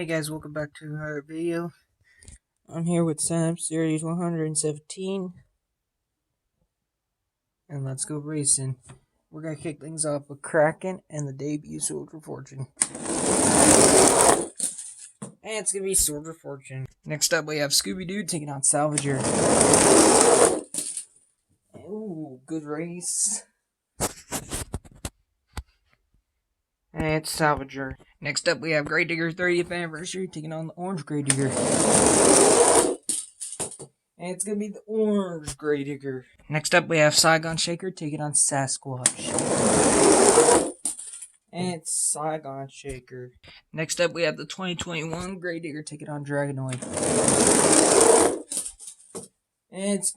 Hey guys, welcome back to our video. I'm here with Sam, Series 117. And let's go racing. We're going to kick things off with Kraken and the debut Soldier Fortune. And it's going to be Soldier Fortune. Next up we have Scooby-Doo taking on Salvager. Ooh, good race. And it's Salvager. Next up we have Gravedigger 30th Anniversary taking on the Orange Gravedigger. And it's gonna be the Orange Gravedigger. Next up we have Saigon Shaker taking on Sasquatch. And it's Saigon Shaker. Next up we have the 2021 Gravedigger taking on Dragonoid. And it's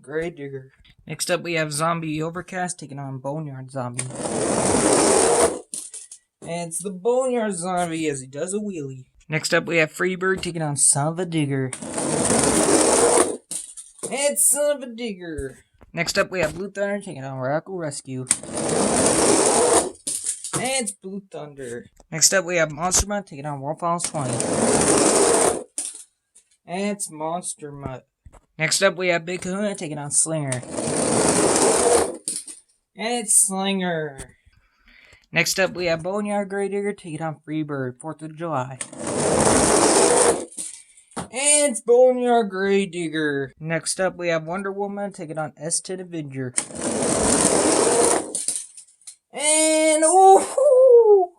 Gravedigger. Next up we have Zombie Overcast taking on Boneyard Zombie. And it's the Boneyard Zombie as he does a wheelie. Next up we have Freebird taking on Son of a Digger. And it's Son of a Digger. Next up we have Blue Thunder taking on Radical Rescue. And it's Blue Thunder. Next up we have Monster Mutt taking on Wolf House 20. And it's Monster Mutt. Next up we have Big Kahuna taking on Slinger. And it's Slinger. Next up we have Boneyard Gravedigger taking on Freebird, 4th of July. And it's Boneyard Gravedigger. Next up we have Wonder Woman taking on S10 Avenger. And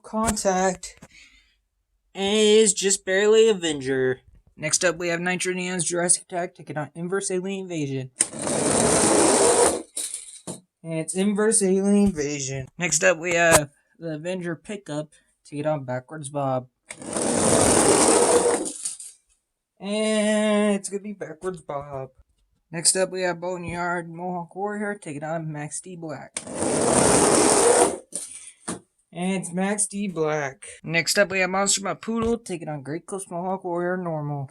contact. And it is just barely Avenger. Next up we have Nitro Neon's Jurassic Attack taking on Inverse Alien Invasion. And it's Inverse Alien Invasion. Next up we have the Avenger Pickup taking on Backwards Bob. And it's gonna be Backwards Bob. Next up we have Boneyard Mohawk Warrior taking on Max D Black. And it's Max D Black. Next up we have Monster Mutt Poodle taking on Great Clips Mohawk Warrior Normal.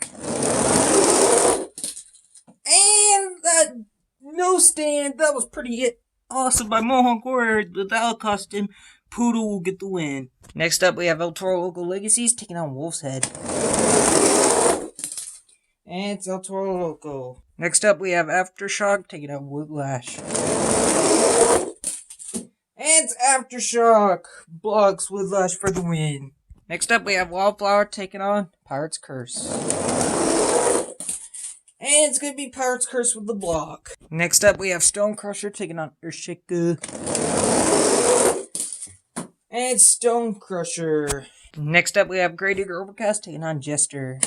And that no stand, that was pretty awesome by Mohawk Warrior. Without costume, Poodle will get the win. Next up we have El Toro Loco Legacies taking on Wolf's Head. And it's El Toro Loco. Next up we have Aftershock taking on Woodlash. And it's Aftershock. Blocks Woodlash for the win. Next up we have Wildflower taking on Pirate's Curse. And it's going to be Pirate's Curse with the block. Next up we have Stone Crusher taking on Urshiku. And it's Stone Crusher. Next up we have Gravedigger Overcast taking on Jester.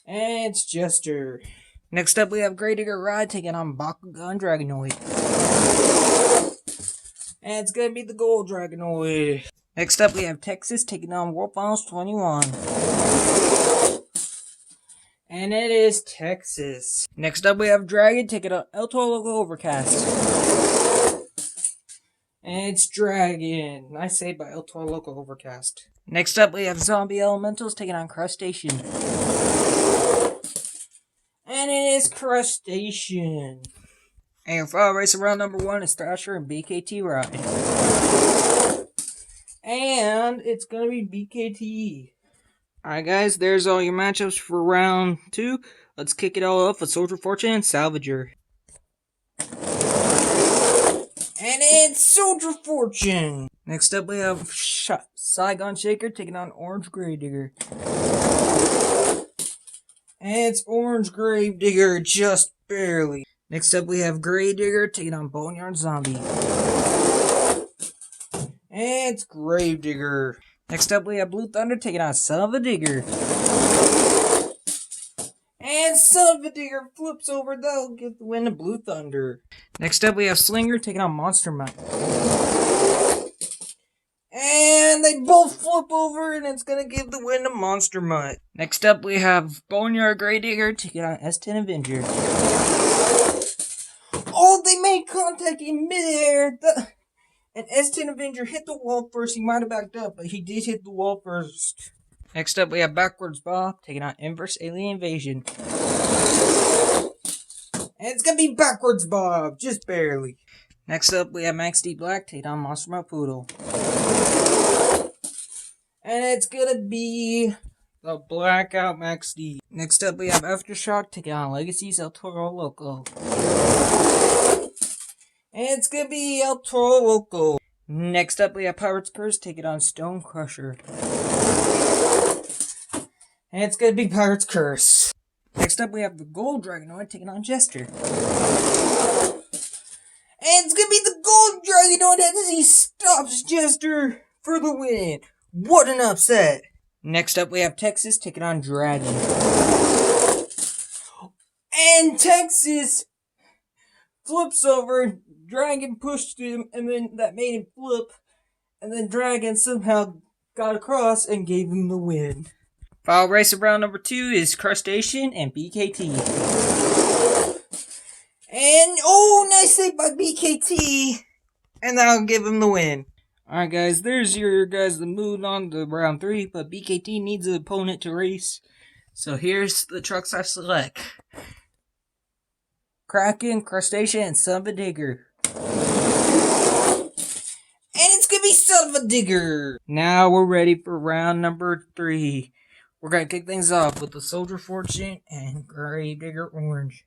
And it's Jester. Next up we have Gravedigger Ride taking on Bakugan Dragonoid. And it's gonna be the Gold Dragonoid. Next up we have Texas taking on Wolf House 21. And it is Texas. Next up we have Dragon taking on El Toro Loco Overcast. And it's Dragon. I say by El Toro Loco Overcast. Next up we have Zombie Elementals taking on Crustacean. And it is Crustacean. And your final race around number 1 is Thrasher and BKT Ride. And it's gonna be BKT. Alright guys, there's all your matchups for round 2. Let's kick it all off with Soldier Fortune and Salvager. And it's Soldier Fortune. Next up we have Saigon Shaker taking on Orange Gravedigger. And it's Orange Gravedigger, just barely. Next up we have Gravedigger taking on Boneyard Zombie. And it's Gravedigger. Next up we have Blue Thunder taking on Son of a Digger. And Son of a Digger flips over, that'll get the win to Blue Thunder. Next up we have Slinger taking on Monster Mutt. And they both flip over and it's gonna give the win to Monster Mutt. Next up we have Boneyard Gravedigger taking on S10 Avenger. Oh, they made contact in midair! And S10 Avenger hit the wall first. He might have backed up, but he did hit the wall first. Next up we have Backwards Bob taking on Inverse Alien Invasion. And it's gonna be Backwards Bob, just barely. Next up we have Max D Black taking on Monster Mutt Poodle. And it's gonna be the Blackout Max D. Next up, we have Aftershock taking on Legacy's El Toro Loco. And it's gonna be El Toro Loco. Next up, we have Pirate's Curse taking on Stone Crusher. And it's gonna be Pirate's Curse. Next up, we have the Gold Dragonoid taking on Jester. And it's gonna be the Gold Dragonoid as he stops Jester for the win. What an upset! Next up, we have Texas taking on Dragon. And Texas flips over, Dragon pushed him, and then that made him flip, and then Dragon somehow got across and gave him the win. Final race of round number 2 is Crustacean and BKT. And, oh, nice save by BKT! And that'll give him the win. Alright guys, there's your guys the mood on to round 3, but BKT needs an opponent to race. So here's the trucks I select. Kraken, Crustacean, and Son of a Digger. And it's gonna be Son of a Digger! Now we're ready for round number 3. We're gonna kick things off with the Soldier Fortune and Gravedigger Orange.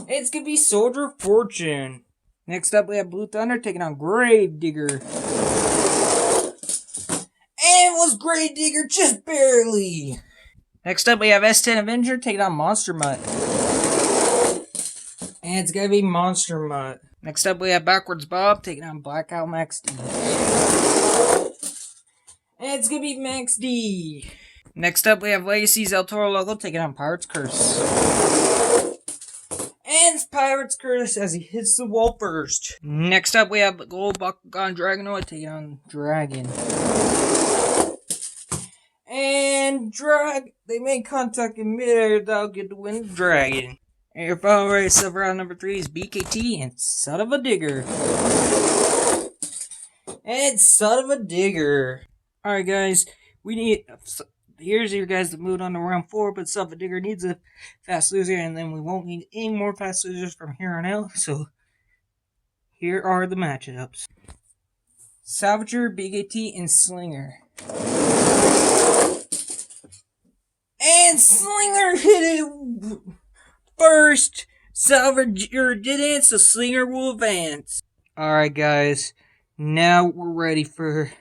It's gonna be Soldier Fortune. Next up, we have Blue Thunder taking on Gravedigger. And it was Gravedigger just barely. Next up, we have S10 Avenger taking on Monster Mutt. And it's gonna be Monster Mutt. Next up, we have Backwards Bob taking on Blackout Max D. And it's gonna be Max D. Next up, we have Legacy's El Toro Loco taking on Pirate's Curse. And it's Pirate's Curse as he hits the wall first. Next up, we have the Gold Bakugan Dragonoid taking on Dragon. And they make contact in midair, that'll get the win of Dragon. And your final race of round number 3 is BKT and Son of a Digger. And it's Son of a Digger. Alright guys, here's your guys the mood on the round 4, but Son of a Digger needs a fast loser, and then we won't need any more fast losers from here on out, so here are the matchups. Salvager, BKT, and Slinger. And Slinger hit it first. Salvager didn't, so Slinger will advance. Alright guys, now we're ready for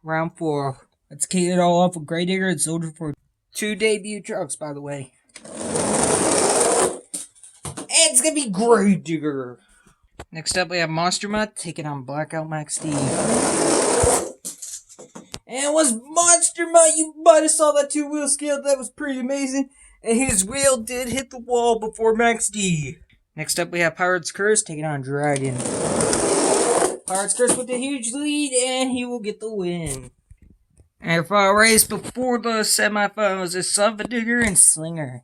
round 4. Let's kick it all off with Gravedigger and Soldier Fortune. 2 debut trucks, by the way. And it's gonna be Gravedigger. Next up, we have Monster Mutt taking on Blackout Max D. And it was Monster Mutt. You might have saw that 2-wheel scale. That was pretty amazing. And his wheel did hit the wall before Max D. Next up, we have Pirate's Curse taking on Dragon. Pirate's Curse with a huge lead, and he will get the win. And our final race before the semifinals is Son of a Digger and Slinger.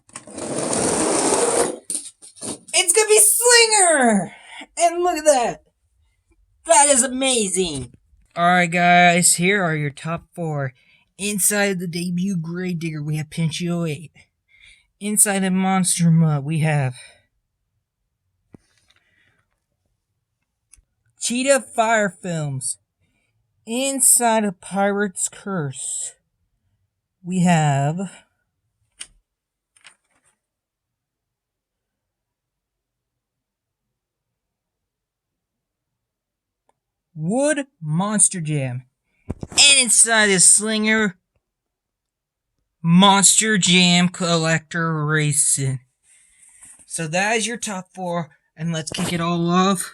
It's gonna be Slinger! And look at that! That is amazing! Alright guys, here are your top 4. Inside the debut Gravedigger, we have Pinchio 8. Inside the Monster Mutt, we have Cheetah Fire Films. Inside of Pirate's Curse, we have Wood Monster Jam. And inside the Slinger, Monster Jam Collector Racing. So that is your top 4, and let's kick it all off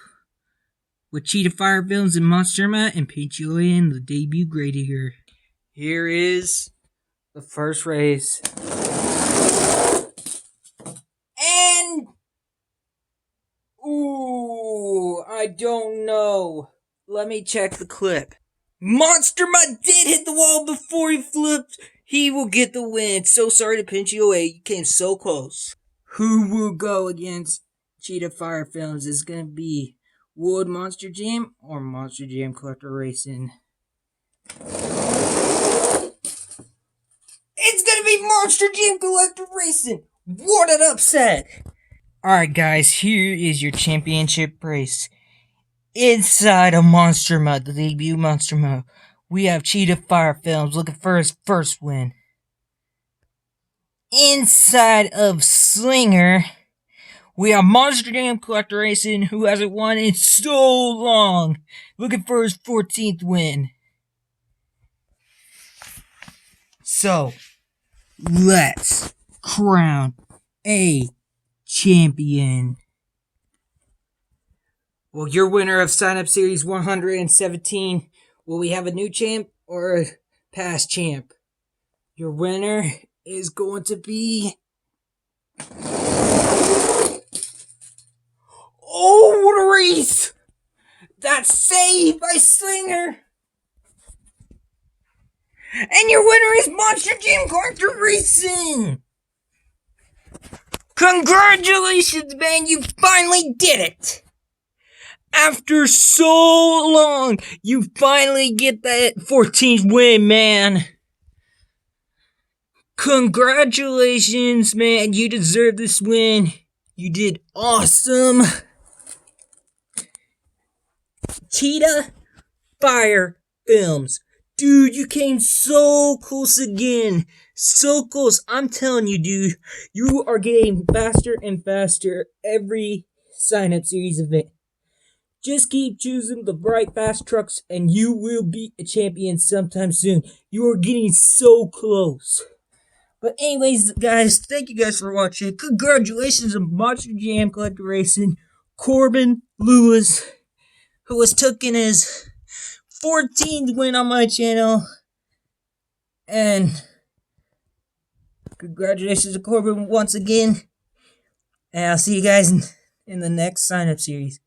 with Cheetah Fire Films and Monster Mutt and Pinchio in the debut Gravedigger. Here is the first race. And ooh, I don't know. Let me check the clip. Monster Mutt did hit the wall before he flipped. He will get the win. So sorry to Pinchio 8. You came so close. Who will go against Cheetah Fire Films? Is going to be Wood Monster Jam or Monster Jam Collector Racing? It's going to be Monster Jam Collector Racing. What an upset. Alright guys, here is your championship race. Inside of Monster Mode, the debut Monster Mode, we have Cheetah Fire Films looking for his first win. Inside of Slinger, we have Monster Jam Collector Racing, who hasn't won in so long, looking for his 14th win. So, let's crown a champion. Well, your winner of Sign Up Series 117, will we have a new champ or a past champ? Your winner is going to be... Oh, what a race! That's saved by Slinger! And your winner is Monster Jam Collector Racing! Congratulations, man! You finally did it! After so long, you finally get that 14th win, man! Congratulations, man! You deserve this win! You did awesome! Cheetah Fire Films. Dude, you came so close again. So close. I'm telling you, dude. You are getting faster and faster every sign-up series event. Just keep choosing the bright, fast trucks, and you will be a champion sometime soon. You are getting so close. But anyways, guys, thank you guys for watching. Congratulations on Monster Jam Collector Racing, Corbin Lewis, who has taken his 14th win on my channel. And congratulations to Corbin once again. And I'll see you guys in the next sign-up series.